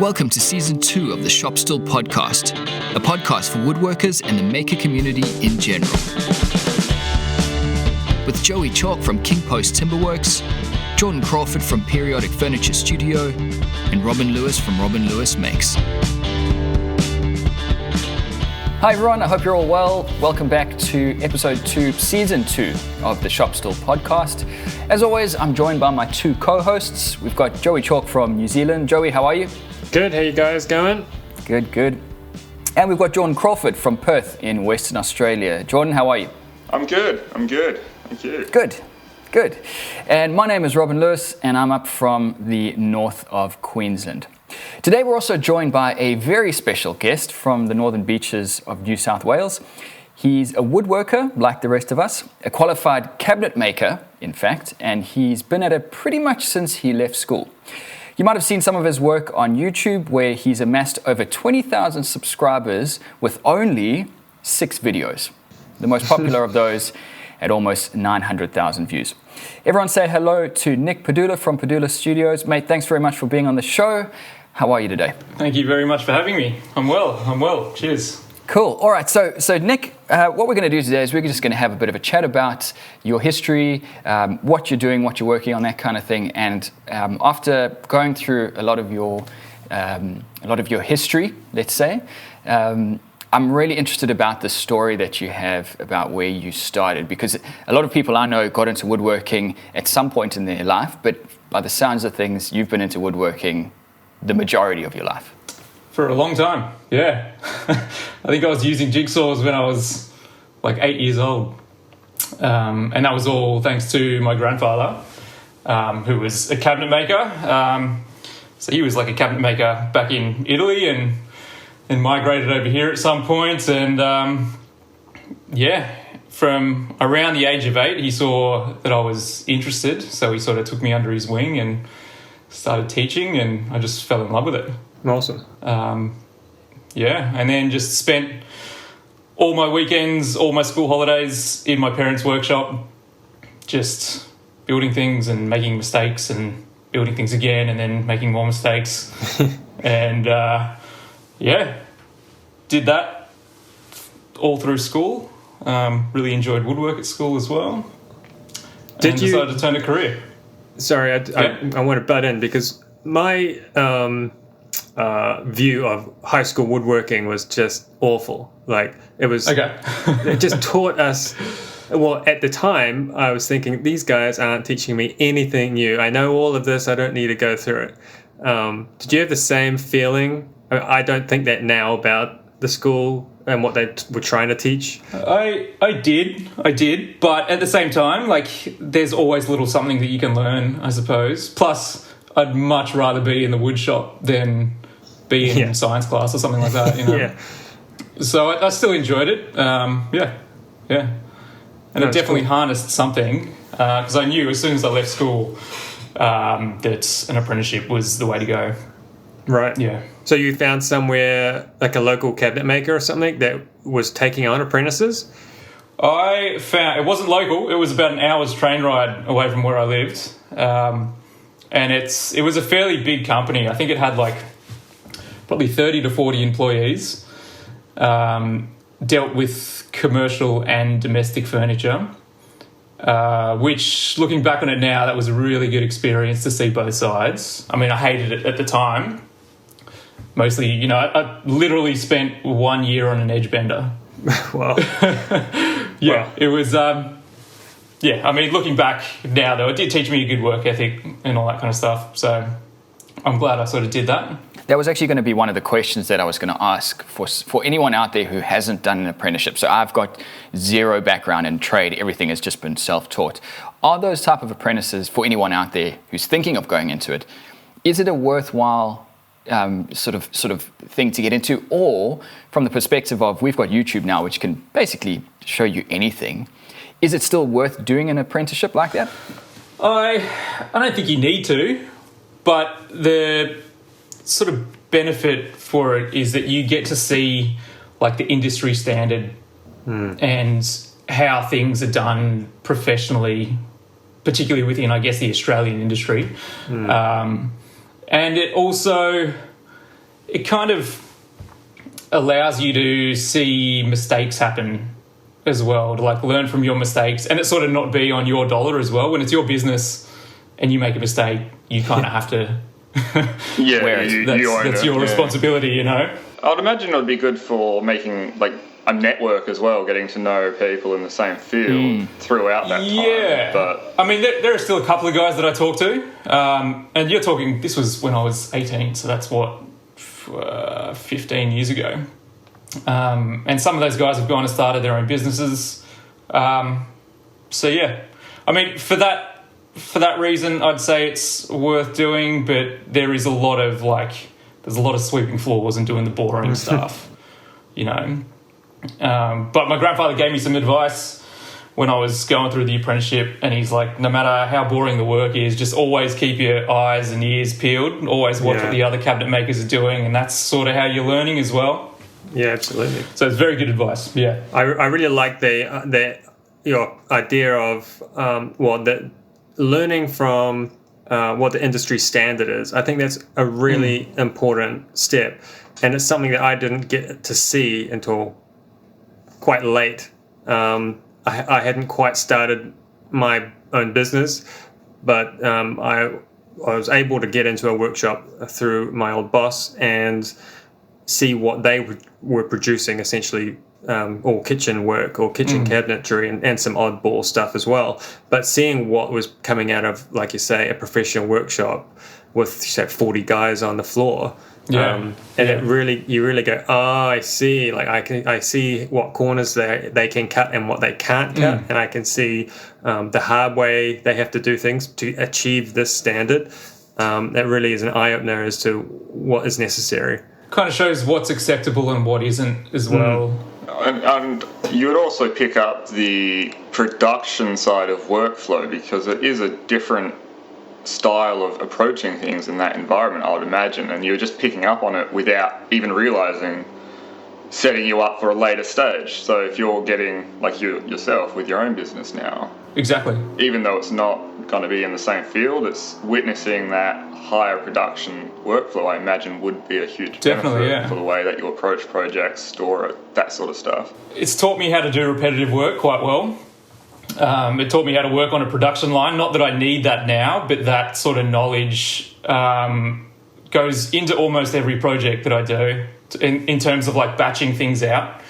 Welcome to Season 2 of the Stool podcast, a podcast for woodworkers and the maker community in general. With Joey Chalk from King Post Timberworks, Jordan Crawford from Periodic Furniture Studio, and Robin Lewis from Robin Lewis Makes. Hi everyone, I hope you're all well. Welcome back to Episode 2, Season 2 of the Stool podcast. As always, I'm joined by my two co-hosts. We've got Joey Chalk from New Zealand. Joey, how are you? Good, how you guys going? Good. And we've got Jordan Crawford from Perth in Western Australia. Jordan, how are you? I'm good. Thank you. Good. And my name is Robin Lewis, and I'm up from the north of Queensland. Today we're also joined by a very special guest from the northern beaches of New South Wales. He's a woodworker, like the rest of us, a qualified cabinet maker, in fact, and he's been at it pretty much since he left school. You might have seen some of his work on YouTube, where he's amassed over 20,000 subscribers with only 6 videos. The most popular of those at almost 900,000 views. Everyone say hello to Nick Pedulla from Pedulla Studios. Mate, thanks very much for being on the show. How are you today? Thank you very much for having me. I'm well. Cheers. Cool. All right. So Nick, what we're going to do today is we're just going to have a bit of a chat about your history, what you're doing, what you're working on, that kind of thing. And after going through a lot of your history, let's say, I'm really interested about the story that you have about where you started, because a lot of people I know got into woodworking at some point in their life, but by the sounds of things, you've been into woodworking the majority of your life. For a long time, yeah. I think I was using jigsaws when I was like 8 years old. And that was all thanks to my grandfather, who was a cabinet maker. So he was like a cabinet maker back in Italy and migrated over here at some point. And from around the age of 8, he saw that I was interested. So he sort of took me under his wing and started teaching, and I just fell in love with it. Awesome. And then just spent all my weekends, all my school holidays in my parents' workshop, just building things and making mistakes and building things again and then making more mistakes. And did that all through school. Really enjoyed woodwork at school as well. Decided to turn a career. Sorry, I want to butt in because my view of high school woodworking was just awful. Like, it was... Okay. It just taught us... Well, at the time, I was thinking, these guys aren't teaching me anything new. I know all of this. I don't need to go through it. Did you have the same feeling? I don't think that now about the school and what they were trying to teach. I did. But at the same time, like, there's always a little something that you can learn, I suppose. Plus, I'd much rather be in the wood shop than be in science class or something like that, you know. Yeah. So I still enjoyed it. And it definitely harnessed something, because I knew as soon as I left school that an apprenticeship was the way to go. Right. Yeah. So you found somewhere like a local cabinet maker or something that was taking on apprentices? I found it wasn't local. It was about an hour's train ride away from where I lived. And it was a fairly big company. I think it had like probably 30 to 40 employees, dealt with commercial and domestic furniture, which, looking back on it now, that was a really good experience to see both sides. I mean, I hated it at the time. Mostly, I literally spent 1 year on an edge bender. Wow. Wow. It was... I mean, looking back now, though, it did teach me a good work ethic and all that kind of stuff. So I'm glad I sort of did that. That was actually going to be one of the questions that I was going to ask for anyone out there who hasn't done an apprenticeship. So I've got zero background in trade. Everything has just been self-taught. Are those type of apprentices, for anyone out there who's thinking of going into it, is it a worthwhile sort of thing to get into? Or from the perspective of, we've got YouTube now, which can basically show you anything, is it still worth doing an apprenticeship like that? I don't think you need to, but the sort of benefit for it is that you get to see like the industry standard and how things are done professionally, particularly within, I guess, the Australian industry. And it also it kind of allows you to see mistakes happen as well, to like learn from your mistakes, and it sort of not be on your dollar as well. When it's your business and you make a mistake, you kind of have to that's your responsibility, you know. I'd imagine it would be good for making like a network as well, getting to know people in the same field throughout that time. Yeah, but I mean, there are still a couple of guys that I talk to, and you're talking. This was when I was 18, so that's what 15 years ago. And some of those guys have gone and started their own businesses. So yeah, I mean, for that reason, I'd say it's worth doing. But there is a lot of there's a lot of sweeping floors and doing the boring stuff, you know. But my grandfather gave me some advice when I was going through the apprenticeship, and he's like, no matter how boring the work is, just always keep your eyes and ears peeled, always watch what the other cabinet makers are doing, and that's sort of how you're learning as well. Yeah, absolutely. So it's very good advice. Yeah, I really like your idea of that learning from what the industry standard is. I think that's a really important step, and it's something that I didn't get to see until quite late. I hadn't quite started my own business, but I was able to get into a workshop through my old boss and see what they were producing, essentially all kitchen work or kitchen cabinetry and some oddball stuff as well. But seeing what was coming out of, like you say, a professional workshop with, say, 40 guys on the floor. It really, you really go, I see. Like I see what corners they can cut and what they can't cut, and I can see the hard way they have to do things to achieve this standard. That really is an eye opener as to what is necessary. Kind of shows what's acceptable and what isn't as well. And you would also pick up the production side of workflow, because it is a different style of approaching things in that environment, I would imagine, and you're just picking up on it without even realizing, setting you up for a later stage. So if you're getting, like you yourself with your own business now, exactly, even though it's not going to be in the same field, it's witnessing that higher production workflow, I imagine, would be a huge benefit for the way that you approach projects, store it, that sort of stuff. It's taught me how to do repetitive work quite well. It taught me how to work on a production line. Not that I need that now, but that sort of knowledge goes into almost every project that I do in terms of like batching things out.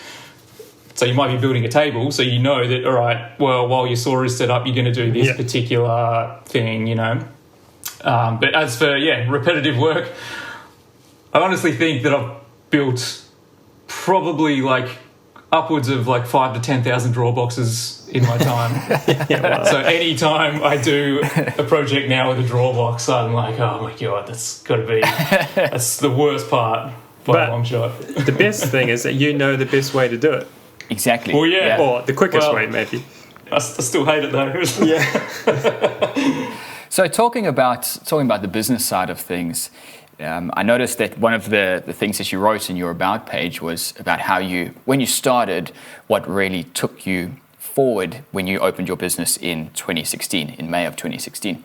So you might be building a table, so you know that, all right, well, while your saw is set up, you're going to do this particular thing, you know. But as for, repetitive work, I honestly think that I've built probably like upwards of like 5,000 to 10,000 drawer boxes in my time. So any time I do a project now with a drawer box, I'm like, oh my God, that's got to be, that's the worst part by a long shot. The best thing is that you know the best way to do it. Exactly. Well, yeah. Or the quickest way, maybe. I still hate it though. So talking about the business side of things, I noticed that one of the things that you wrote in your About page was about how when you started, what really took you forward when you opened your business in 2016, in May of 2016.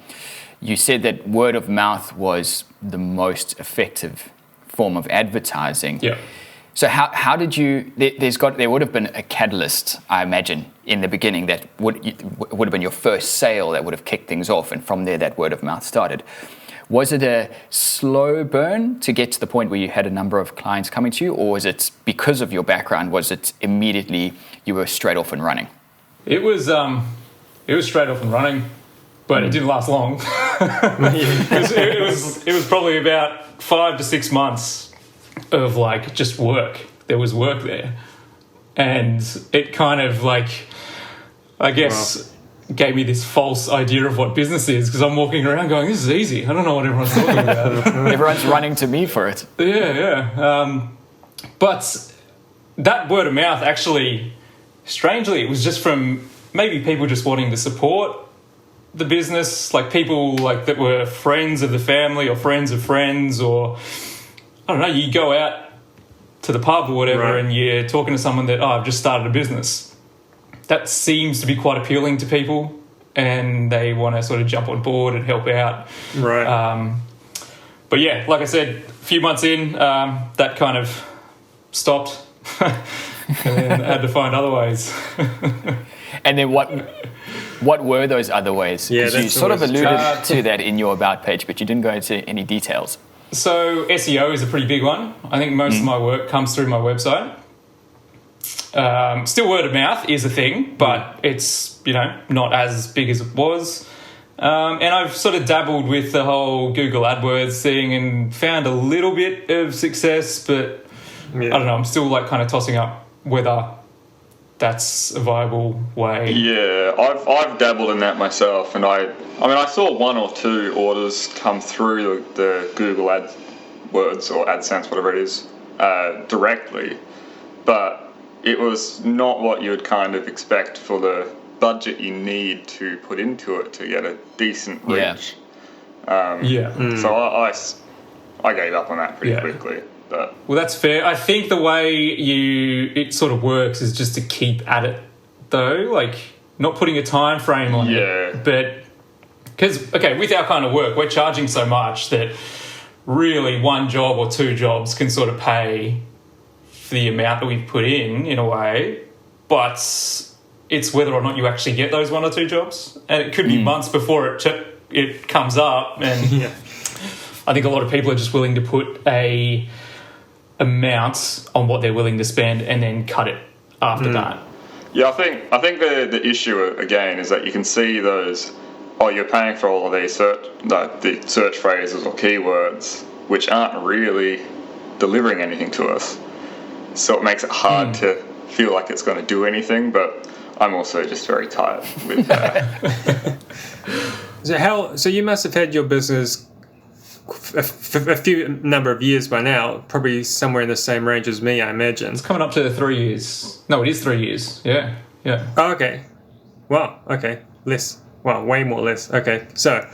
You said that word of mouth was the most effective form of advertising. Yeah. So how did you? There would have been a catalyst, I imagine, in the beginning that would have been your first sale that would have kicked things off, and from there that word of mouth started. Was it a slow burn to get to the point where you had a number of clients coming to you, or was it because of your background? Was it immediately you were straight off and running? It was straight off and running, but it didn't last long. It was probably about 5 to 6 months of like just work. There was work there, and it kind of like, I guess, gave me this false idea of what business is, because I'm walking around going, this is easy. I don't know what everyone's talking about. Everyone's running to me for it. But that word of mouth, actually, strangely, it was just from maybe people just wanting to support the business, like people like that were friends of the family or friends of friends, or I don't know, you go out to the pub or whatever and you're talking to someone that, I've just started a business. That seems to be quite appealing to people, and they want to sort of jump on board and help out. Right. But yeah, like I said, a few months in, that kind of stopped. And then I had to find other ways. And then what were those other ways? Yeah, you sort of alluded to that in your About page, but you didn't go into any details. So SEO is a pretty big one. I think most of my work comes through my website. Still word of mouth is a thing, but it's, not as big as it was. And I've sort of dabbled with the whole Google AdWords thing and found a little bit of success, but I don't know, I'm still like kind of tossing up whether that's a viable way. Yeah, I've dabbled in that myself, and I saw 1 or 2 orders come through the Google AdWords or AdSense, whatever it is, directly, but it was not what you would kind of expect for the budget you need to put into it to get a decent reach. So I gave up on that pretty quickly. But well, that's fair. I think the way it sort of works is just to keep at it, though, like not putting a time frame on it. But because with our kind of work, we're charging so much that really 1 job or 2 jobs can sort of pay for the amount that we've put in a way. But it's whether or not you actually get those 1 or 2 jobs, and it could be months before it comes up. And I think a lot of people are just willing to put a amount on what they're willing to spend and then cut it after that. Yeah, I think the issue again is that you can see those. Oh, you're paying for all of these the search phrases or keywords, which aren't really delivering anything to us. So it makes it hard to feel like it's going to do anything. But I'm also just very tired with that. So you must have had your business a few number of years by now, probably somewhere in the same range as me, I imagine. It's coming up to 3 years. No, it is 3 years. Yeah. Oh, okay. Wow. Okay. Less. Well, way more less. Okay. So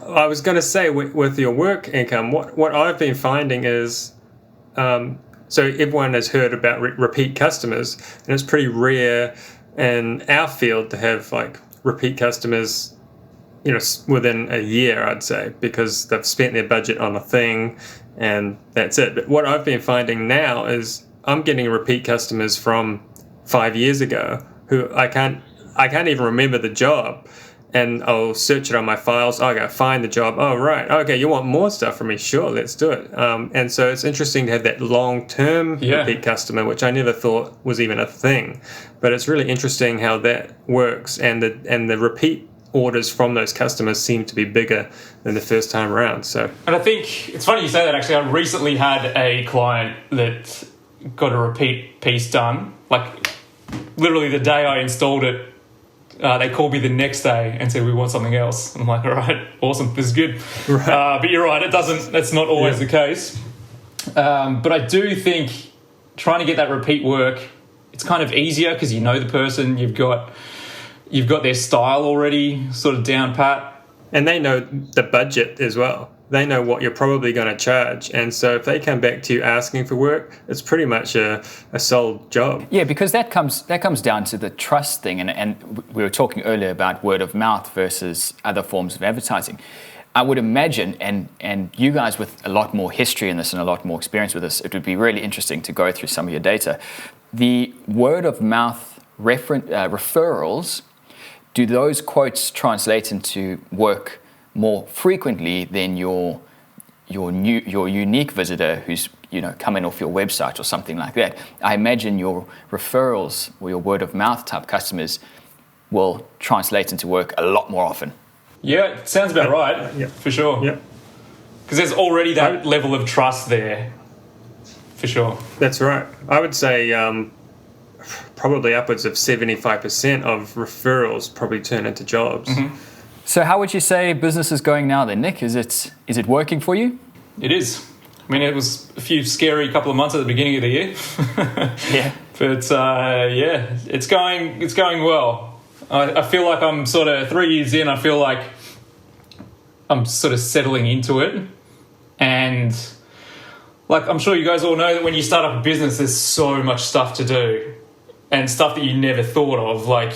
I was going to say with your work income, what I've been finding is, so everyone has heard about repeat customers, and it's pretty rare in our field to have like repeat customers, within a year, I'd say, because they've spent their budget on a thing and that's it. But what I've been finding now is I'm getting repeat customers from 5 years ago who I can't even remember the job, and I'll search it on my files. I go find the job. Oh, right. Okay. You want more stuff from me? Sure. Let's do it. And so it's interesting to have that long-term repeat customer, which I never thought was even a thing, but it's really interesting how that works. And the repeat orders from those customers seem to be bigger than the first time around. So, and I think it's funny you say that. Actually, I recently had a client that got a repeat piece done. Like literally the day I installed it, they called me the next day and said we want something else. I'm like, all right, awesome, this is good. Right. But you're right, that's not always the case. But I do think trying to get that repeat work, it's kind of easier because you know the person, you've got their style already sort of down pat. And they know the budget as well. They know what you're probably going to charge. And so if they come back to you asking for work, it's pretty much a sold job. Yeah, because that comes down to the trust thing. And we were talking earlier about word of mouth versus other forms of advertising. I would imagine, and you guys with a lot more history in this and a lot more experience with this, it would be really interesting to go through some of your data. The word of mouth referrals, do those quotes translate into work more frequently than your unique visitor who's coming off your website or something like that? I imagine your referrals or your word of mouth type customers will translate into work a lot more often. Yeah, it sounds about right. For sure. Yeah, because there's already that level of trust there. For sure. That's right. I would say probably upwards of 75% of referrals probably turn into jobs. Mm-hmm. So how would you say business is going now then, Nick? Is it working for you? It is. I mean, it was a few scary couple of months at the beginning of the year. Yeah. But it's going well. I feel like I'm sort of 3 years in, I feel like I'm sort of settling into it. And like, I'm sure you guys all know that when you start up a business, there's so much stuff to do and stuff that you never thought of. Like,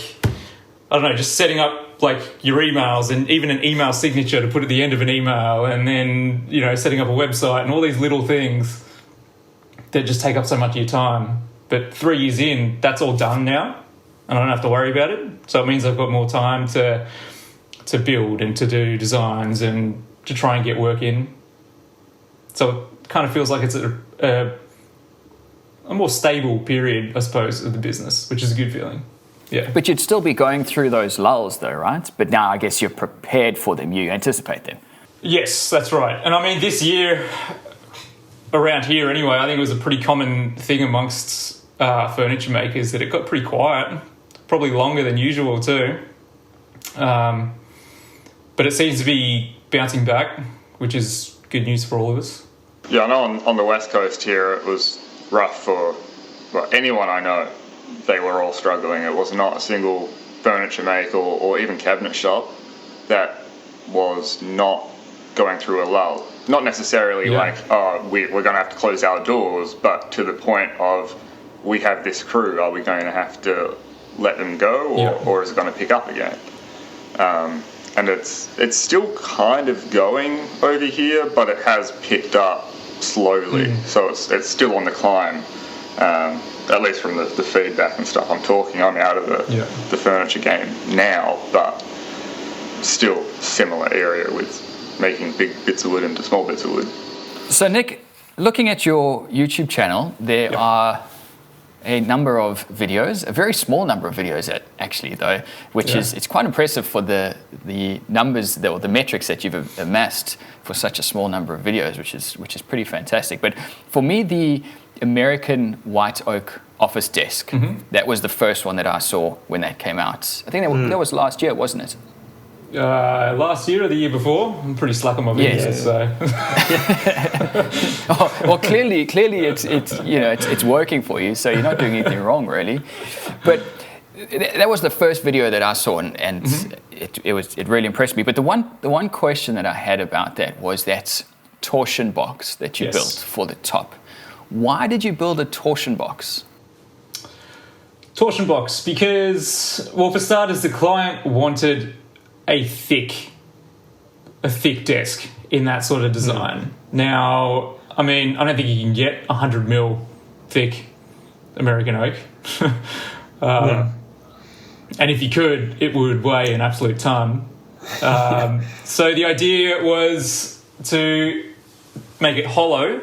I don't know, just setting up like your emails and even an email signature to put at the end of an email, and then, you know, setting up a website and all these little things that just take up so much of your time. But 3 years in, that's all done now, and I don't have to worry about it. So it means I've got more time to build and to do designs and to try and get work in. So it kind of feels like it's a more stable period, I suppose, of the business, which is a good feeling. Yeah. But you'd still be going through those lulls though, right? But now I guess you're prepared for them. You anticipate them. Yes, that's right. And I mean, this year, around here anyway, I think it was a pretty common thing amongst furniture makers that it got pretty quiet, probably longer than usual too. But it seems to be bouncing back, which is good news for all of us. Yeah, I know on the West Coast here it was rough for anyone I know. They were all struggling. It was not a single furniture maker or even cabinet shop that was not going through a lull. Not necessarily like, oh, we're going to have to close our doors, but to the point of, we have this crew, are we going to have to let them go, or is it going to pick up again? And it's still kind of going over here, but it has picked up slowly. So it's still on the climb. At least from the feedback and stuff I'm out of the furniture game now, but still similar area with making big bits of wood into small bits of wood. So Nick, looking at your YouTube channel, there are a number of videos, a very small number of videos actually though, which is, it's quite impressive for the numbers or the metrics that you've amassed for such a small number of videos, which is pretty fantastic. But for me, the American white oak office desk, that was the first one that I saw when that came out. I think that was last year, wasn't it? Last year or the year before? I'm pretty slack on my videos, so. Well, clearly, it's working for you, so you're not doing anything wrong, really. But that was the first video that I saw, and it really impressed me. But the one question that I had about that was that torsion box that you built for the top. Why did you build a torsion box? Torsion box because, well, for starters, the client wanted a thick desk in that sort of design. Now, I mean, I don't think you can get 100mm thick American oak. And if you could, it would weigh an absolute ton. So the idea was to make it hollow,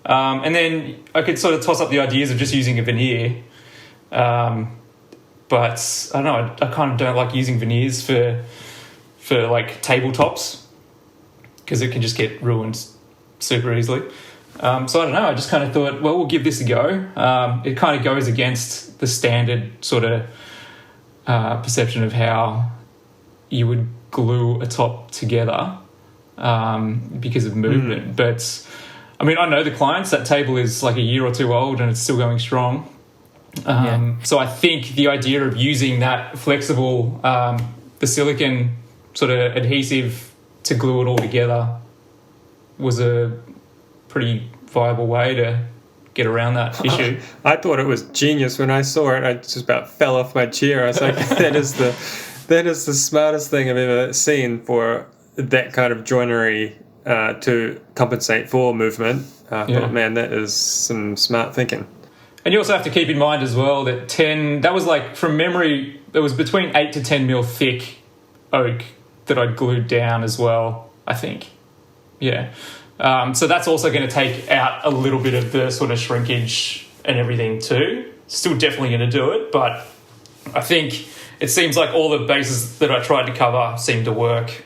and then I could sort of toss up the ideas of just using a veneer. But I don't know, I kind of don't like using veneers for like tabletops because it can just get ruined super easily. So I don't know, I just kind of thought, well, we'll give this a go. It kind of goes against the standard sort of perception of how you would glue a top together because of movement. But I mean, I know the clients, that table is like a year or two old and it's still going strong. So I think the idea of using that flexible, the silicone sort of adhesive to glue it all together was a pretty viable way to get around that issue. I thought it was genius when I saw it. I just about fell off my chair. I was like, that is the smartest thing I've ever seen for that kind of joinery to compensate for movement. I thought, man, that is some smart thinking. And you also have to keep in mind as well that that was like, from memory, it was between 8 to 10 mil thick oak that I'd glued down as well, I think. Yeah. So that's also going to take out a little bit of the sort of shrinkage and everything too. Still definitely going to do it, but I think it seems like all the bases that I tried to cover seem to work.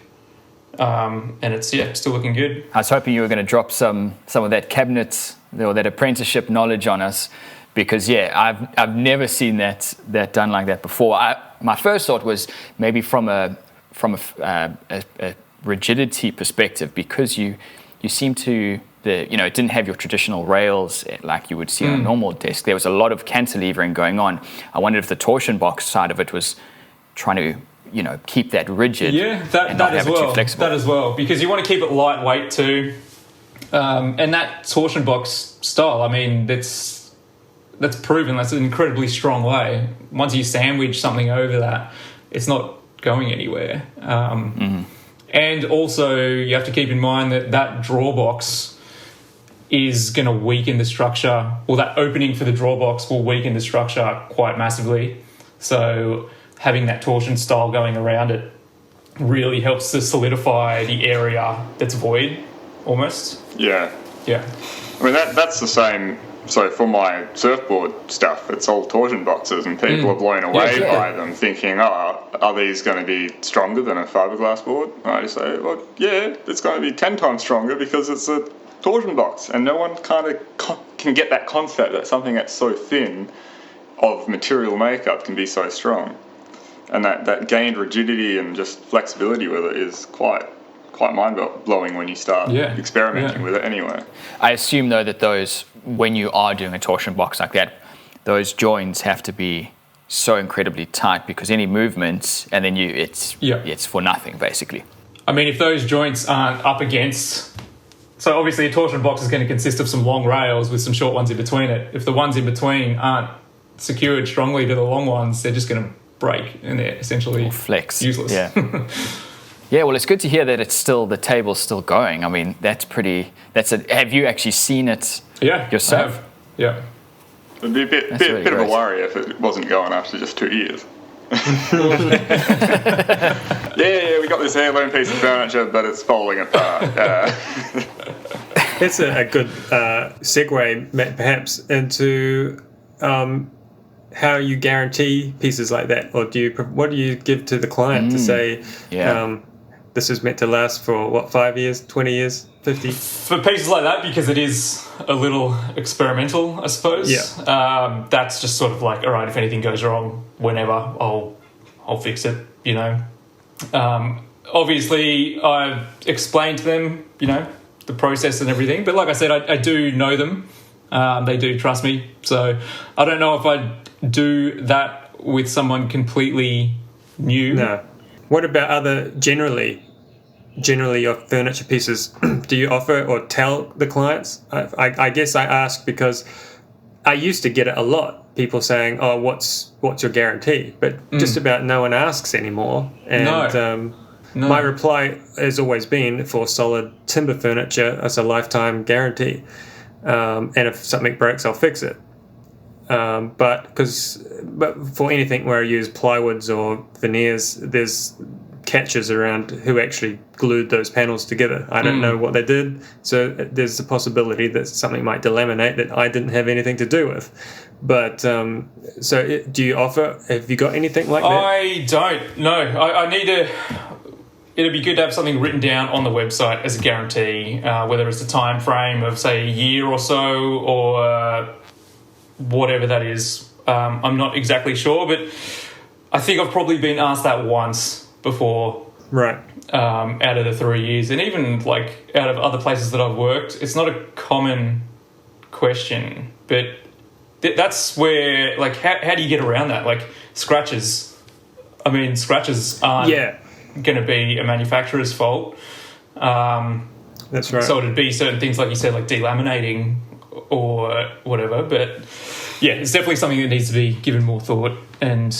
And it's, still looking good. I was hoping you were going to drop some of that cabinet or that apprenticeship knowledge on us, because I've never seen that done like that before. My first thought was maybe from a rigidity perspective, because you seem to it didn't have your traditional rails like you would see on a normal desk. There was a lot of cantilevering going on. I wondered if the torsion box side of it was trying to keep that rigid. That as well. That as well, because you want to keep it lightweight too. And that torsion box style, I mean, that's proven. That's an incredibly strong way. Once you sandwich something over that, it's not going anywhere. And also, you have to keep in mind that drawer box is going to weaken the structure, or that opening for the drawer box will weaken the structure quite massively. So having that torsion style going around it really helps to solidify the area that's void, almost. Yeah. Yeah. I mean, that's the same. So for my surfboard stuff, it's all torsion boxes, and people are blown away by them, thinking, "Oh, are these going to be stronger than a fiberglass board?" And I just say, "Well, yeah, it's going to be 10 times stronger because it's a torsion box," and no one kind of can get that concept that something that's so thin of material makeup can be so strong, and that gained rigidity and just flexibility with it is quite mind-blowing when you start experimenting with it anyway. I assume, though, that when you are doing a torsion box like that, those joints have to be so incredibly tight, because any movements, and then it's for nothing, basically. I mean, if those joints aren't up against... So obviously a torsion box is going to consist of some long rails with some short ones in between it. If the ones in between aren't secured strongly to the long ones, they're just going to break, and they're essentially flex. Useless. Yeah. Yeah, well, it's good to hear that the table's still going. I mean, have you actually seen it yourself? I have. Yeah. It'd be a bit of a worry if it wasn't going after just 2 years. Yeah, we got this heirloom piece of furniture, but it's falling apart. It's a good segue, Matt, perhaps, into how you guarantee pieces like that, or what do you give to the client to say, this is meant to last for 5 years, 20 years, 50? For pieces like that, because it is a little experimental, I suppose. Yeah. That's just sort of like, all right, if anything goes wrong, whenever, I'll fix it. You know. Obviously, I've explained to them, the process and everything. But like I said, I do know them. They do trust me. So I don't know if I'd do that with someone completely new. No. What about other generally your furniture pieces? Do you offer or tell the clients? I guess I ask because I used to get it a lot. People saying, "Oh, what's your guarantee?" But just about no one asks anymore. And No. my reply has always been, for solid timber furniture, it's a lifetime guarantee. And if something breaks, I'll fix it. But for anything where I use plywoods or veneers, there's catches around who actually glued those panels together. I don't know what they did, so there's a possibility that something might delaminate that I didn't have anything to do with. But do you offer? Have you got anything like that? I don't. No, I need to. It'd be good to have something written down on the website as a guarantee, whether it's a time frame of, say, a year or so, or whatever that is. I'm not exactly sure, but I think I've probably been asked that once before. Right. Out of the 3 years, and even like out of other places that I've worked, it's not a common question. But that's where, like, how do you get around that? Like scratches. I mean, scratches aren't going to be a manufacturer's fault. That's right. So it'd be certain things, like you said, like delaminating or whatever. But yeah, it's definitely something that needs to be given more thought. And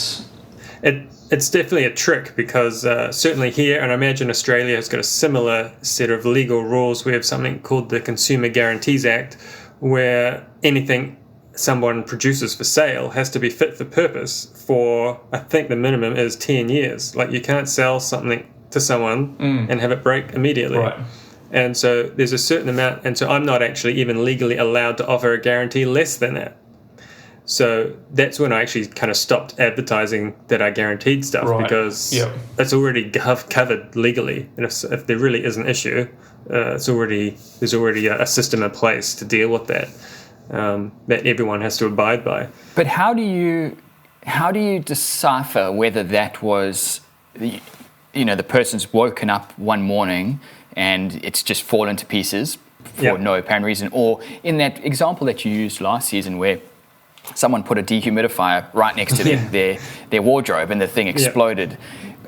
it's definitely a trick, because certainly here, and I imagine Australia has got a similar set of legal rules. We have something called the Consumer Guarantees Act, where anything someone produces for sale has to be fit for purpose for, I think the minimum is 10 years. Like, you can't sell something to someone and have it break immediately. Right. And so there's a certain amount, and so I'm not actually even legally allowed to offer a guarantee less than that. So that's when I actually kind of stopped advertising that I guaranteed stuff, because it's already covered legally. And if there really is an issue, there's already a system in place to deal with that, that everyone has to abide by. But how do you decipher whether that was, the person's woken up one morning and it's just fallen to pieces for no apparent reason, or in that example that you used last season where someone put a dehumidifier right next to their wardrobe and the thing exploded.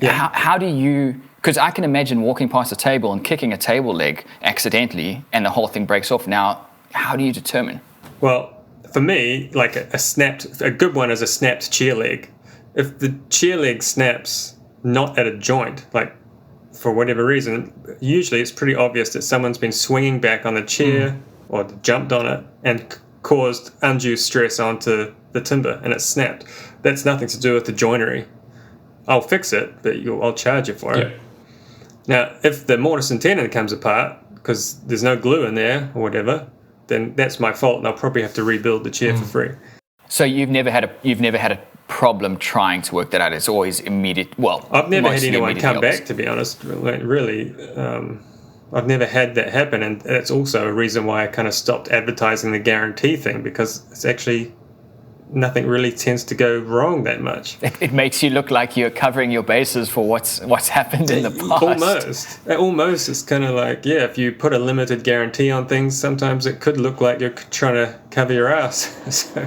How do you... Because I can imagine walking past a table and kicking a table leg accidentally and the whole thing breaks off. Now, how do you determine? Well, for me, like a good one is a snapped chair leg. If the chair leg snaps not at a joint, like for whatever reason, usually it's pretty obvious that someone's been swinging back on the chair or jumped on it and caused undue stress onto the timber and it snapped. That's nothing to do with the joinery. I'll fix it, but I'll charge you for it. Now, if the mortise and tenon comes apart because there's no glue in there or whatever, then that's my fault, and I'll probably have to rebuild the chair for free. So you've never had a problem trying to work that out. It's always immediate. Well, I've never had anyone come back, to be honest. Like, really, I've never had that happen, and that's also a reason why I kind of stopped advertising the guarantee thing, because it's actually nothing really tends to go wrong that much. It makes you look like you're covering your bases for what's happened in the past. Almost. It's kind of like, if you put a limited guarantee on things, sometimes it could look like you're trying to cover your ass. So.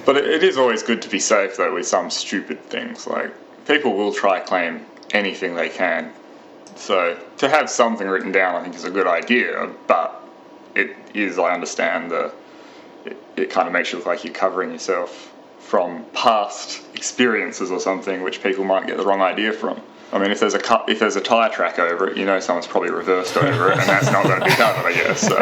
But it is always good to be safe, though, with some stupid things. Like, people will try claim anything they can. So to have something written down, I think, is a good idea. But it is, I understand, it kind of makes you look like you're covering yourself from past experiences or something, which people might get the wrong idea from. I mean, if there's a tyre track over it, someone's probably reversed over it, and that's not going to be covered, I guess. So.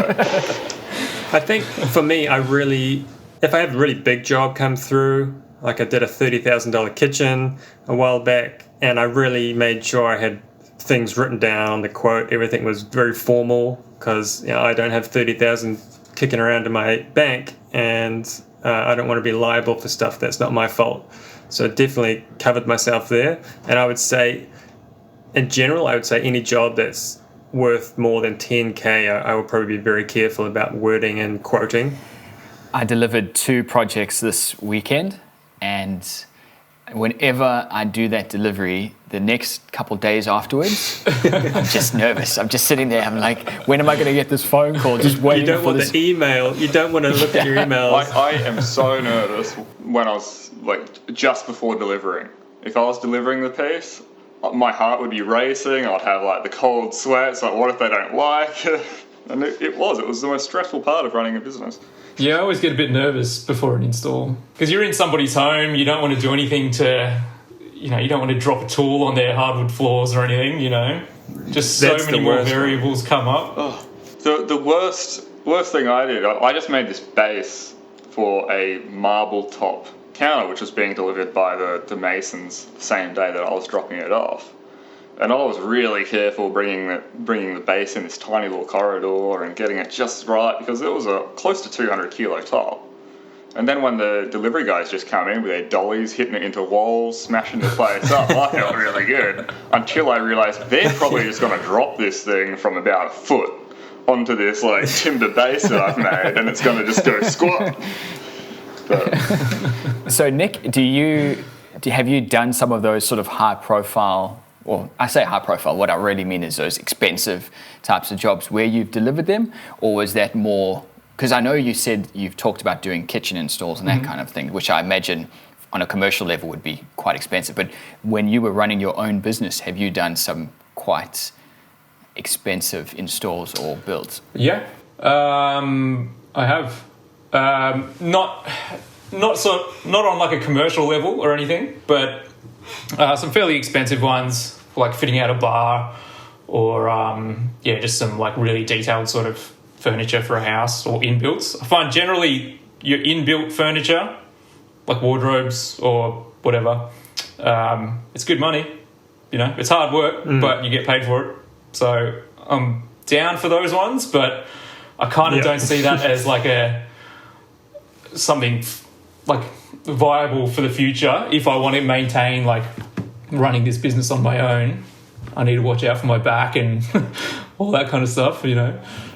I think for me, if I have a really big job come through, like I did a $30,000 kitchen a while back, and I really made sure I had things written down, the quote, everything was very formal, because I don't have $30,000 kicking around in my bank, and I don't want to be liable for stuff that's not my fault. So definitely covered myself there. And I would say, in general, any job that's worth more than 10K, I will probably be very careful about wording and quoting. I delivered 2 projects this weekend, and whenever I do that delivery, the next couple of days afterwards, I'm just nervous. I'm just sitting there. I'm like, when am I going to get this phone call? Just waiting for this. You don't want the email. You don't want to look at your emails. I am so nervous when I was, just before delivering. If I was delivering the piece, my heart would be racing. I'd have, the cold sweats. What if they don't like it? And it was the most stressful part of running a business. Yeah, I always get a bit nervous before an install. Because you're in somebody's home, you don't want to do anything to... you don't want to drop a tool on their hardwood floors or anything, Just so many more variables come up. Oh, the worst thing I did, I just made this base for a marble top counter, which was being delivered by the masons the same day that I was dropping it off. And I was really careful bringing the base in this tiny little corridor and getting it just right, because it was a close to 200 kilo top. And then when the delivery guys just come in with their dollies, hitting it into walls, smashing the place up, I felt really good, until I realised they're probably just going to drop this thing from about a foot onto this timber base that I've made, and it's going to just go squat. But. So Nick, have you done some of those sort of high profile? Well, I say high profile, what I really mean is those expensive types of jobs where you've delivered them, or was that more, because I know you said you've talked about doing kitchen installs and that kind of thing, which I imagine on a commercial level would be quite expensive, but when you were running your own business, have you done some quite expensive installs or builds? Yeah, I have. Not on a commercial level or anything, but some fairly expensive ones, like fitting out a bar, or just some really detailed sort of furniture for a house, or inbuilts. I find generally your inbuilt furniture, like wardrobes or whatever, it's good money. It's hard work, but you get paid for it. So I'm down for those ones, but I kind of don't see that as something viable for the future. If I want to maintain running this business on my own, I need to watch out for my back and all that kind of stuff,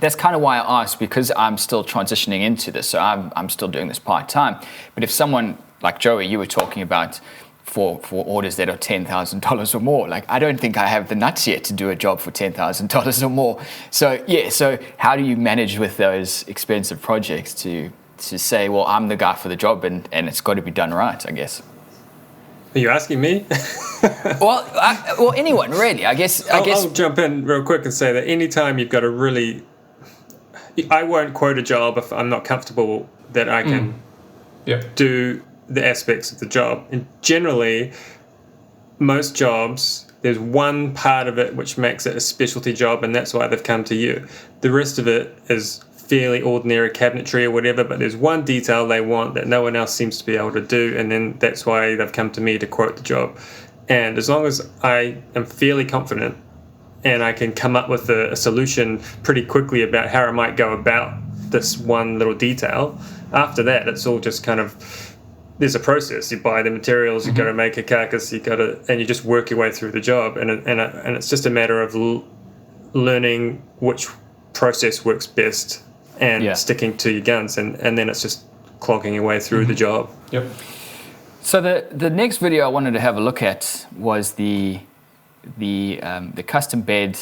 That's kind of why I asked, because I'm still transitioning into this, so I'm still doing this part-time. But if someone like Joey, you were talking about for orders that are $10,000 or more, I don't think I have the nuts yet to do a job for $10,000 or more. So how do you manage with those expensive projects to say, well, I'm the guy for the job and it's got to be done right, I guess? Are you asking me? well, anyone really. I guess. I'll jump in real quick and say that anytime you've got a really, I won't quote a job if I'm not comfortable that I can do the aspects of the job. And generally, most jobs, there's one part of it which makes it a specialty job, and that's why they've come to you. The rest of it is fairly ordinary cabinetry or whatever, but there's one detail they want that no one else seems to be able to do, and then that's why they've come to me to quote the job. And as long as I am fairly confident and I can come up with a solution pretty quickly about how I might go about this one little detail, after that it's all just kind of, there's a process. You buy the materials, you got to make a carcass, and you just work your way through the job, and it's just a matter of learning which process works best and sticking to your guns, and then it's just clogging your way through the job. Yep. So the next video I wanted to have a look at was the custom bed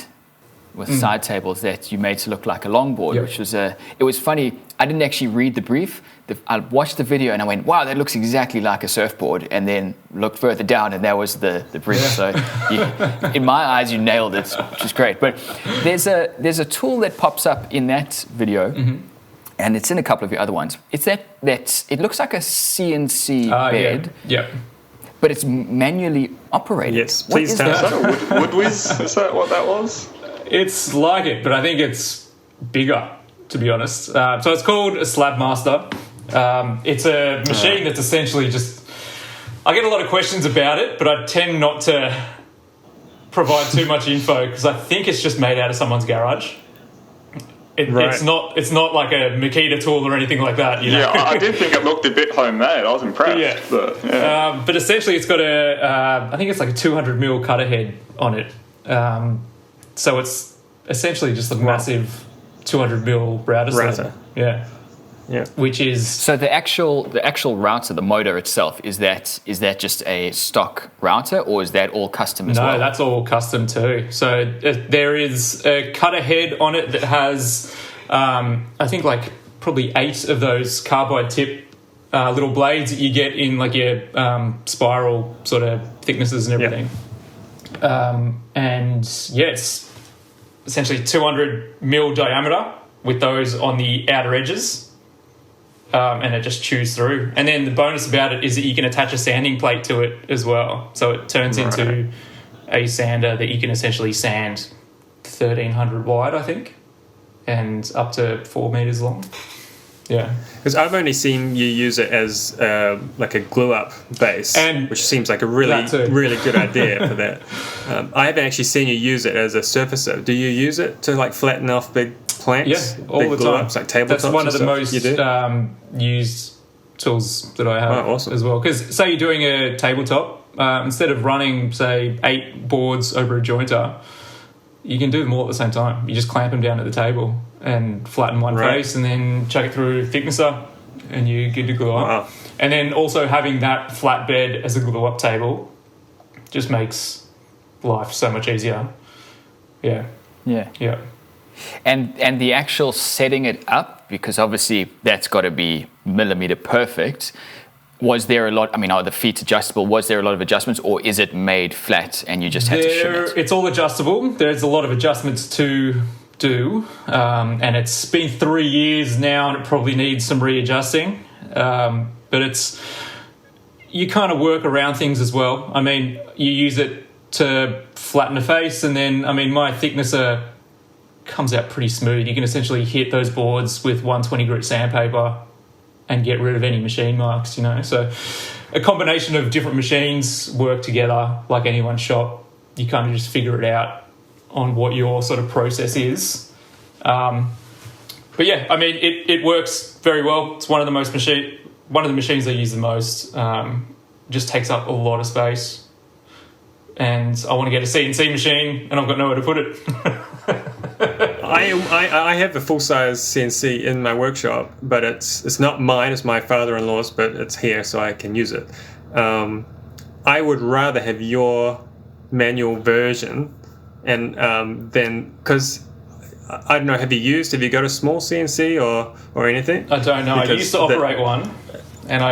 with side tables that you made to look like a longboard, which was it was funny. I didn't actually read the brief. I watched the video and I went, wow, that looks exactly like a surfboard, and then looked further down and that was the brief. So in my eyes, you nailed it, which is great. But there's a tool that pops up in that video, and it's in a couple of your other ones. It's that it looks like a CNC bed. Yeah. But it's manually operated. Yes, please tell us. Is that a Woodwiz? Is that what that was? It's like it, but I think it's bigger, to be honest. So it's called a Slab Master. It's a machine that's essentially just... I get a lot of questions about it, but I tend not to provide too much info because I think it's just made out of someone's garage. It's not like a Makita tool or anything like that. You know? Yeah, I did think it looked a bit homemade. I was impressed. Yeah. But essentially it's got I think it's like a 200 mil cutter head on it. So it's essentially just a massive 200 mil router. Yeah. Which is... So the actual router, the motor itself, is that just a stock router, or is that all custom as well? No, that's all custom too. So there is a cutter head on it that has, I think, like probably 8 of those carbide tip little blades that you get in like your spiral sort of thicknesses and everything. And it's essentially 200 mil diameter with those on the outer edges. And it just chews through. And then the bonus about it is that you can attach a sanding plate to it as well. So it turns into a sander that you can essentially sand 1,300 wide, I think, and up to 4 meters long. Yeah. Because I've only seen you use it as like a glue-up base, which seems like a really good idea for that. I haven't actually seen you use it as a surfacer. Do you use it to like flatten off big planks? Yeah, all the time. Like tabletops. That's one of the most used tools that I have as well. Because say you're doing a tabletop, instead of running, say, 8 boards over a jointer, you can do them all at the same time. You just clamp them down at the table and flatten one face and then chuck it through a thicknesser and you get to glue up. And then also having that flat bed as a glue up table just makes life so much easier. Yeah. And the actual setting it up, because obviously that's got to be millimeter perfect. Was there a lot? I mean, are the feet adjustable? Was there a lot of adjustments, or is it made flat and you just have to shim it? It's all adjustable. There's a lot of adjustments to do, and it's been 3 years now, and it probably needs some readjusting. But you kind of work around things as well. I mean, you use it to flatten a face, and then my thicknesser comes out pretty smooth. You can essentially hit those boards with 120 grit sandpaper and get rid of any machine marks, So a combination of different machines work together like any one shop. You kind of just figure it out on what your sort of process is. But yeah, it works very well. It's one of the machines I use the most. Just takes up a lot of space. And I want to get a CNC machine and I've got nowhere to put it. I have a full-size CNC in my workshop, but it's not mine, it's my father-in-law's, but it's here so I can use it. I would rather have your manual version, and then, because I don't know, have you got a small CNC or anything? I don't know. I used to operate one, and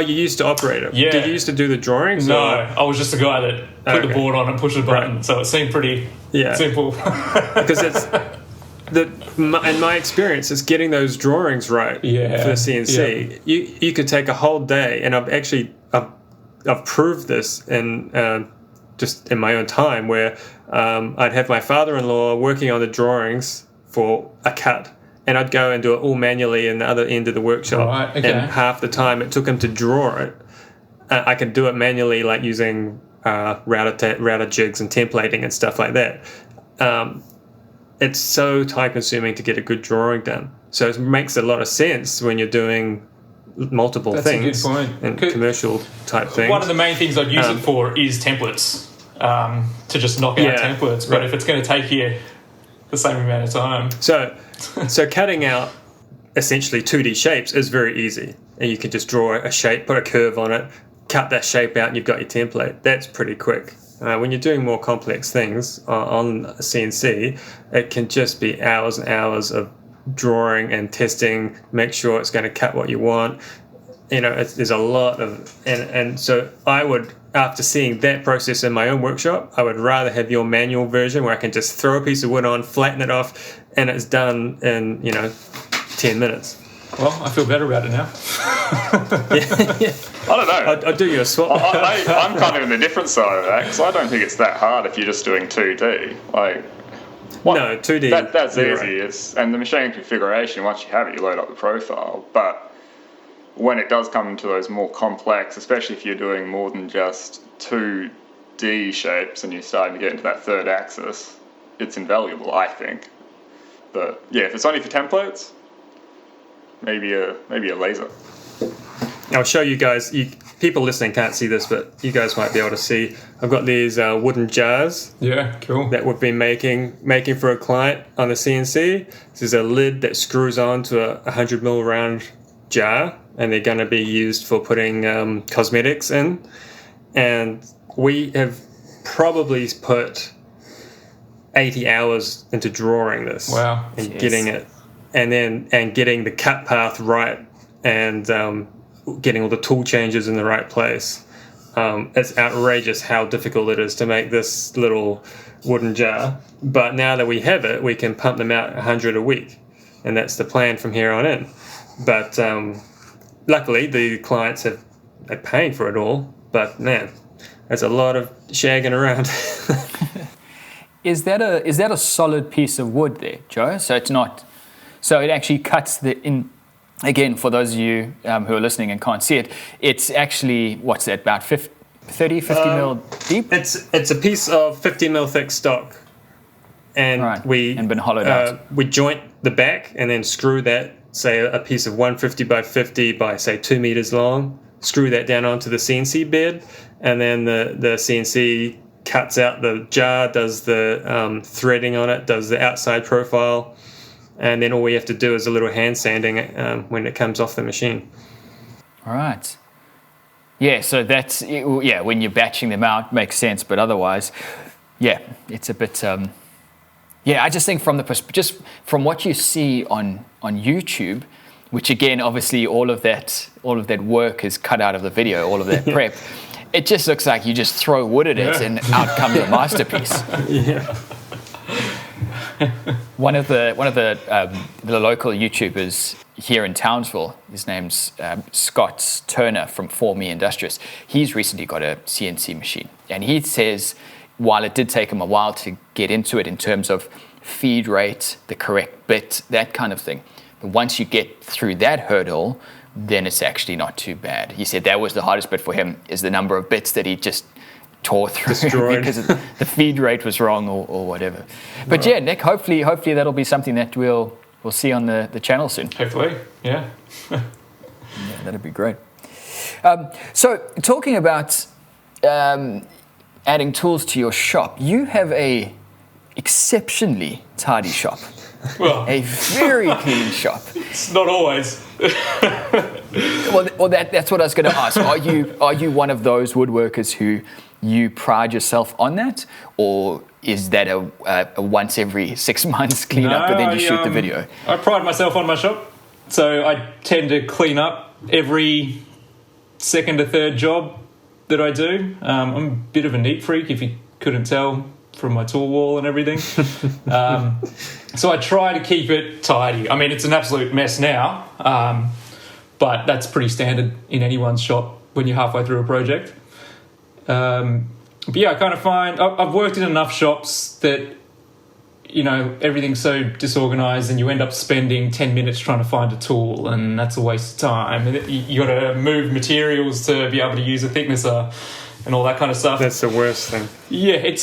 you used to operate it. Yeah. Did you used to do the drawings? No, I was just a guy that put the board on and pushed a button, so it seemed pretty simple. Because in my experience, it's getting those drawings right for the CNC. Yeah. You could take a whole day, and I've I've proved this in just in my own time, where I'd have my father-in-law working on the drawings for a cut, and I'd go and do it all manually in the other end of the workshop. Right, okay. And half the time it took him to draw it, I could do it manually, like using router jigs and templating and stuff like that. It's so time-consuming to get a good drawing done. So it makes a lot of sense when you're doing multiple things. That's a good point. And commercial type things. One of the main things I'd use it for is templates, to just knock out templates. But if it's going to take you the same amount of time. So cutting out essentially 2D shapes is very easy. And you can just draw a shape, put a curve on it, cut that shape out, and you've got your template. That's pretty quick. When you're doing more complex things on a CNC, it can just be hours and hours of drawing and testing, make sure it's going to cut what you want. There's a lot of, and so I would, after seeing that process in my own workshop, I would rather have your manual version where I can just throw a piece of wood on, flatten it off, and it's done in 10 minutes. Well, I feel better about it now. Yeah. I don't know. I'll do you a swap. I'm kind of in the different side of that, because I don't think it's that hard if you're just doing 2D. No, 2D. That's easy. Right. And the machine configuration, once you have it, you load up the profile. But when it does come into those more complex, especially if you're doing more than just 2D shapes and you're starting to get into that third axis, it's invaluable, I think. But yeah, if it's only for templates, maybe a laser. I'll show you guys. People listening can't see this, but you guys might be able to see. I've got these wooden jars. Yeah, cool. That we've been making for a client on the CNC. This is a lid that screws onto a 100 ml round jar, and they're going to be used for putting cosmetics in. And we have probably put 80 hours into drawing this. Wow. And getting it, and getting the cut path right, and getting all the tool changes in the right place. It's outrageous how difficult it is to make this little wooden jar. But now that we have it, we can pump them out 100 a week, and that's the plan from here on in. But luckily, the clients are paying for it all. But man, there's a lot of shagging around. Is that a solid piece of wood there, Joe? So it's not. So it actually cuts in. Again, for those of you who are listening and can't see it, it's actually, what's that, about 50 mil deep? It's a piece of 50 mil thick stock. And and been hollowed out. We joint the back and then screw that, say a piece of 150 by 50 by, say, 2 meters long, screw that down onto the CNC bed, and then the CNC cuts out the jar, does the threading on it, does the outside profile, and then all we have to do is a little hand sanding when it comes off the machine. All right. Yeah, so that's, when you're batching them out, makes sense, but otherwise, it's a bit, I just think just from what you see on YouTube, which again, obviously all of that work is cut out of the video, all of that prep, it just looks like you just throw wood at it and out comes a masterpiece. Yeah. One of the local YouTubers here in Townsville, his name's Scott Turner from For Me Industrious. He's recently got a CNC machine, and he says while it did take him a while to get into it in terms of feed rate, the correct bit, that kind of thing, but once you get through that hurdle, then it's actually not too bad. He said that was the hardest bit for him, is the number of bits that he just tore through because the feed rate was wrong or whatever. But yeah, Nick, hopefully that'll be something that we'll see on the channel soon. Hopefully, yeah. Yeah, that'd be great. So talking about adding tools to your shop, you have a exceptionally tidy shop. Well, a very clean shop. It's not always. Well, that's what I was going to ask. Are you one of those woodworkers who you pride yourself on that, or is that a once every 6 months clean up and then you shoot the video? I pride myself on my shop, so I tend to clean up every second or third job that I do. I'm a bit of a neat freak, if you couldn't tell from my tool wall and everything. So I try to keep it tidy. I mean, it's an absolute mess now, but that's pretty standard in anyone's shop when you're halfway through a project. But yeah, I kind of find I've worked in enough shops that, you know, everything's so disorganized and you end up spending 10 minutes trying to find a tool, and that's a waste of time. And you got to move materials to be able to use a thicknesser and all that kind of stuff. That's the worst thing. Yeah, it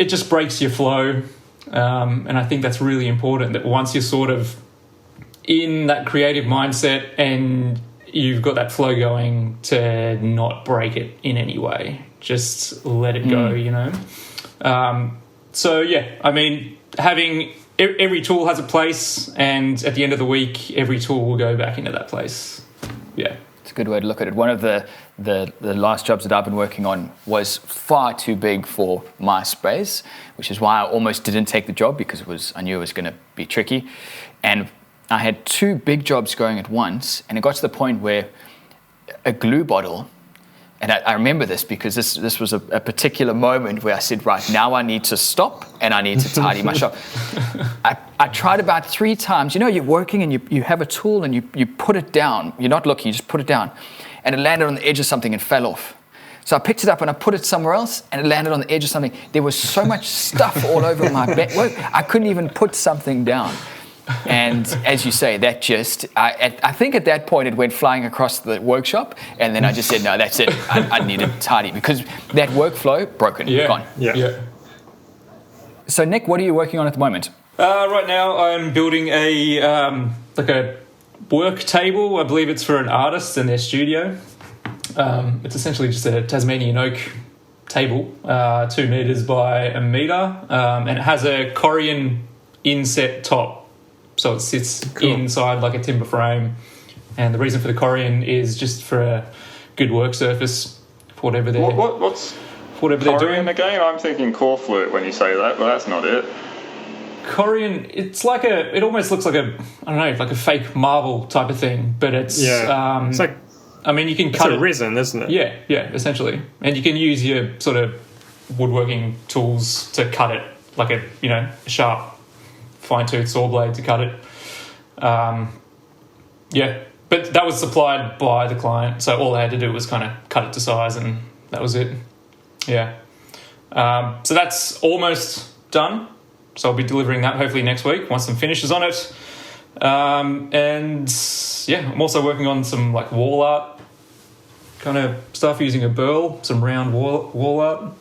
just breaks your flow. And I think that's really important, that once you're sort of in that creative mindset and you've got that flow going, to not break it in any way. Just let it go, you know. So yeah, I mean, having every tool has a place, and at the end of the week, every tool will go back into that place. Yeah, it's a good way to look at it. One of the last jobs that I've been working on was far too big for my space, which is why I almost didn't take the job, because I knew it was going to be tricky. And I had 2 big jobs going at once, and it got to the point where a glue bottle, and I remember this because this was a particular moment where I said, right, now I need to stop and I need to tidy my shop. I tried about 3 times. You know, you're working and you have a tool and you put it down. You're not looking, you just put it down. And it landed on the edge of something and fell off. So I picked it up and I put it somewhere else, and it landed on the edge of something. There was so much stuff all over my bed. I couldn't even put something down. And as you say, that just, I think at that point it went flying across the workshop, and then I just said, no, that's it. I need it tidy, because that workflow, broken, gone. Yeah. So Nick, what are you working on at the moment? Right now I'm building a work table. I believe it's for an artist in their studio. It's essentially just a Tasmanian oak table, 2 meters by 1 meter, and it has a Corian inset top. So it sits inside like a timber frame. And the reason for the Corian is just for a good work surface for whatever they're, what's whatever they're doing. Corian again? I'm thinking core flute when you say that, but that's not it. Corian, it's like it almost looks like like a fake marble type of thing, but it's it's like, I mean, you can cut it. It's a resin, isn't it? Yeah, essentially. And you can use your sort of woodworking tools to cut it, like a sharp, fine-tooth saw blade to cut it. But that was supplied by the client, so all I had to do was kind of cut it to size, and that was it. Yeah. So that's almost done. So I'll be delivering that hopefully next week once some finishes on it. And yeah, I'm also working on some like wall art kind of stuff using a burl, some round wall art.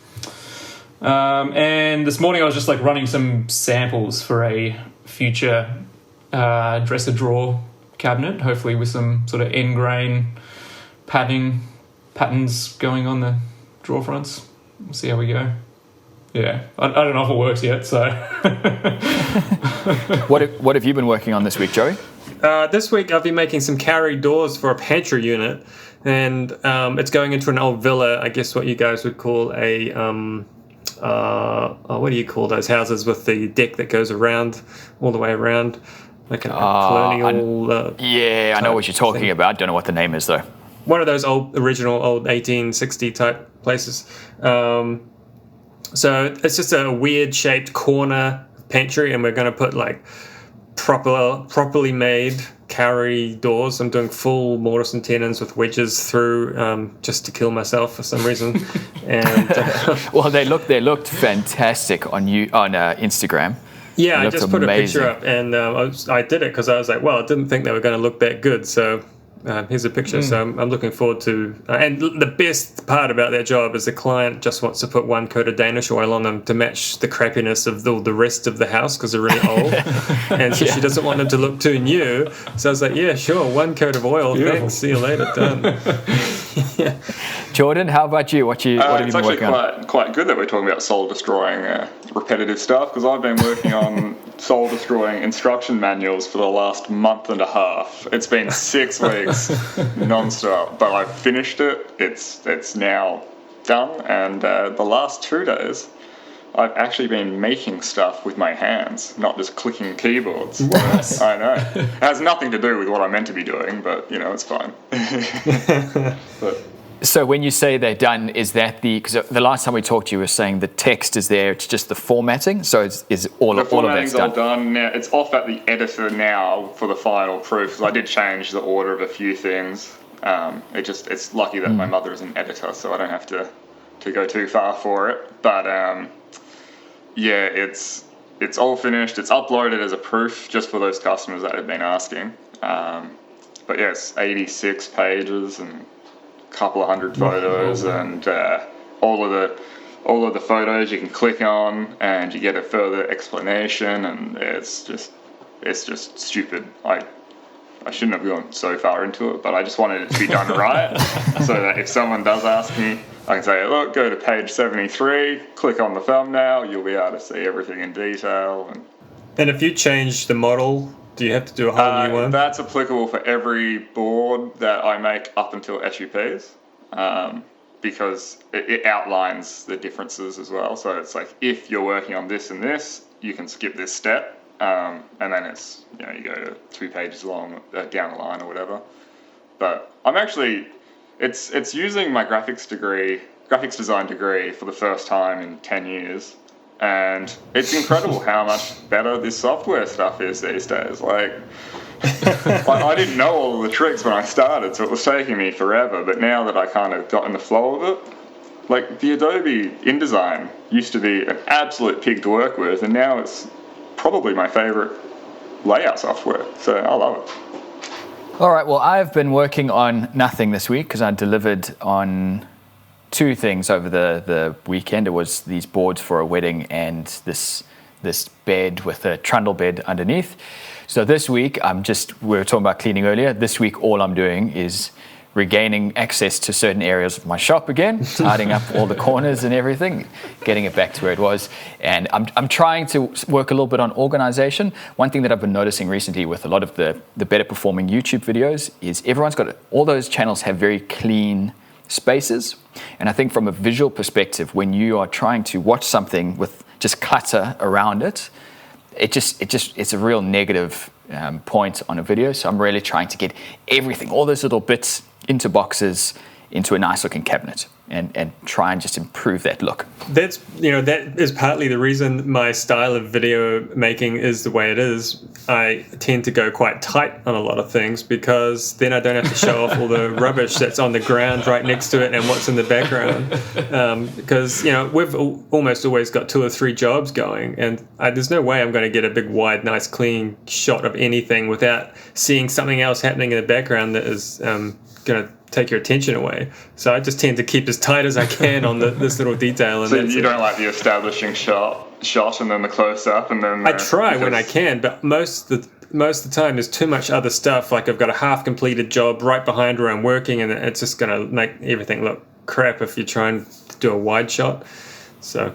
And this morning I was just like running some samples for a future dresser drawer cabinet, hopefully with some sort of end grain patterns going on the drawer fronts. We'll see how we go. Yeah, I don't know if it works yet, so. What have you been working on this week, Joey? This week I've been making some carry doors for a pantry unit, and it's going into an old villa, I guess what you guys would call a... what do you call those houses with the deck that goes around, all the way around? Like a colonial... I know what you're talking about. Don't know what the name is, though. One of those original 1860 type places. So it's just a weird shaped corner pantry, and we're going to put like properly made carry doors. I'm doing full mortise and tenons with wedges through, just to kill myself for some reason. And well, they looked fantastic on Instagram. Yeah, I just put amazing. A picture up, and I did it because I was like, well, I didn't think they were going to look that good, so here's a picture. So I'm looking forward to... and the best part about that job is the client just wants to put 1 coat of Danish oil on them to match the crappiness of the rest of the house because they're really old. And so she doesn't want them to look too new. So I was like, yeah, sure, 1 coat of oil. Beautiful. Thanks, see you later, done. Yeah. Jordan, how about you? What have you been working on? It's actually quite good that we're talking about soul-destroying repetitive stuff, because I've been working on soul-destroying instruction manuals for the last month and a half. It's been 6 weeks non-stop, but I've finished it. It's now done, and the last 2 days I've actually been making stuff with my hands, not just clicking keyboards. What? I know. It has nothing to do with what I'm meant to be doing, but, it's fine. So when you say they're done, is that because the last time we talked, you were saying the text is there, it's just the formatting? So is all of that's done? The formatting's all done now. It's off at the editor now for the final proof, because I did change the order of a few things. It's lucky that my mother is an editor, so I don't have to to go too far for it. But yeah, it's all finished. It's uploaded as a proof just for those customers that have been asking. But yes, 86 pages and a couple of hundred photos, and all of the photos you can click on, and you get a further explanation, and it's just stupid. I shouldn't have gone so far into it, but I just wanted it to be done right, so that if someone does ask me, I can say, look, go to page 73, click on the thumbnail, you'll be able to see everything in detail. And if you change the model, do you have to do a whole new one? That's applicable for every board that I make up until SUPs, because it outlines the differences as well. So it's like, if you're working on this and this, you can skip this step. And then it's, you go to 2 pages long down the line or whatever. But I'm actually, it's using my graphics design degree for the first time in 10 years. And it's incredible how much better this software stuff is these days. Like I didn't know all of the tricks when I started, so it was taking me forever. But now that I kind of got in the flow of it, like the Adobe InDesign used to be an absolute pig to work with, and now it's probably my favorite layout software, so I love it. All right, well, I've been working on nothing this week because I delivered on 2 things over the weekend. It was these boards for a wedding and this bed with a trundle bed underneath. So this week, we were talking about cleaning earlier. This week, all I'm doing is regaining access to certain areas of my shop again, tidying up all the corners and everything, getting it back to where it was. And I'm trying to work a little bit on organization. One thing that I've been noticing recently with a lot of the better performing YouTube videos is all those channels have very clean spaces. And I think from a visual perspective, when you are trying to watch something with just clutter around it, it's a real negative point on a video. So I'm really trying to get everything, all those little bits into boxes, into a nice looking cabinet, and try and just improve that look. That is partly the reason my style of video making is the way it is. I tend to go quite tight on a lot of things, because then I don't have to show off all the rubbish that's on the ground right next to it and what's in the background. Because we've almost always got 2 or 3 jobs going, and there's no way I'm going to get a big, wide, nice, clean shot of anything without seeing something else happening in the background that is going to take your attention away. So I just tend to keep as tight as I can on this little detail. And so you don't like the establishing shot and then the close up, and then I try when I can, but most of the time there's too much other stuff. Like I've got a half completed job right behind where I'm working, and it's just going to make everything look crap if you're trying to do a wide shot. So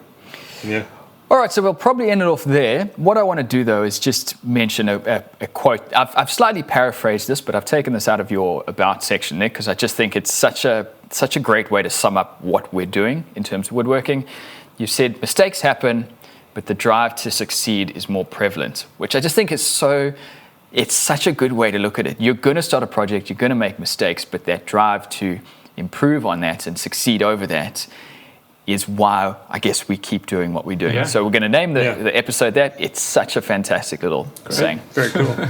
yeah. All right, so we'll probably end it off there. What I want to do, though, is just mention a quote. I've slightly paraphrased this, but I've taken this out of your About section, Nick, because I just think it's such a great way to sum up what we're doing in terms of woodworking. You said, mistakes happen, but the drive to succeed is more prevalent, which I just think is it's such a good way to look at it. You're going to start a project, you're going to make mistakes, but that drive to improve on that and succeed over that is why I guess we keep doing what we're doing. Yeah. So we're going to name the episode that. It's such a fantastic little saying. Very cool.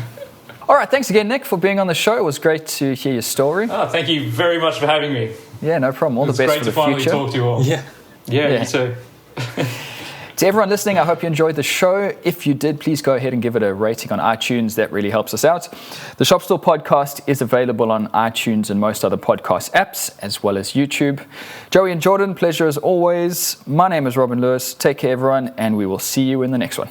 All right, thanks again, Nick, for being on the show. It was great to hear your story. Oh, thank you very much for having me. Yeah, no problem. All the best for the future. It's great to finally talk to you all. Yeah, you too. To everyone listening, I hope you enjoyed the show. If you did, please go ahead and give it a rating on iTunes. That really helps us out. The Shop Stool podcast is available on iTunes and most other podcast apps, as well as YouTube. Joey and Jordan, pleasure as always. My name is Robin Lewis. Take care, everyone, and we will see you in the next one.